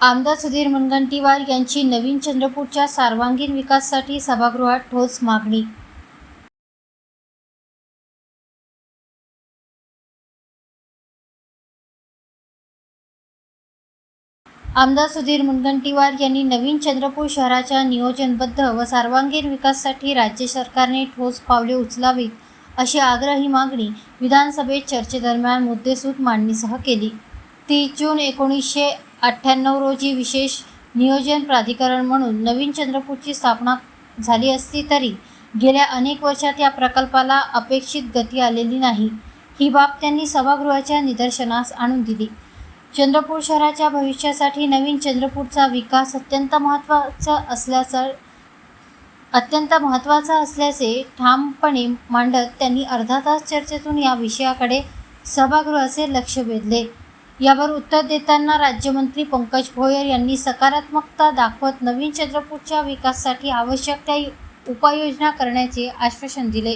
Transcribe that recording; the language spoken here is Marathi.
आमदार सुधीर मुनगंटीवार यांची नवीन चंद्रपूरच्या सर्वांगीण विकासासाठी सभागृहात ठोस मागणी. आमदार सुधीर मुनगंटीवार यांनी नवीन चंद्रपूर शहराच्या नियोजनबद्ध व सर्वांगीण विकासासाठी राज्य सरकारने ठोस पावले उचलावीत अशी आग्रही मागणी विधानसभेत चर्चेदरम्यान मुद्देसूद मांडणीसह केली. 30 जून 1998 रोजी विशेष नियोजन प्राधिकरण म्हणून नवीन चंद्रपूरची स्थापना झाली असली तरी गेल्या अनेक वर्षात या प्रकल्पाला अपेक्षित गती आलेली नाही. ही बाब त्यांनी सभागृहाच्या निदर्शनास आणून दिली. चंद्रपूर शहराच्या भविष्यासाठी नवीन चंद्रपूरचा विकास अत्यंत महत्त्वाचा असल्याचे ठामपणे मांडत त्यांनी अर्धा तास चर्चेतून या विषयाकडे सभागृहाचे लक्ष वेधले. यावर उत्तर देताना राज्यमंत्री पंकज भोयर यांनी सकारात्मकता दाखवत नवीन चंद्रपूरच्या विकासासाठी आवश्यक त्या उपाययोजना करण्याचे आश्वासन दिले.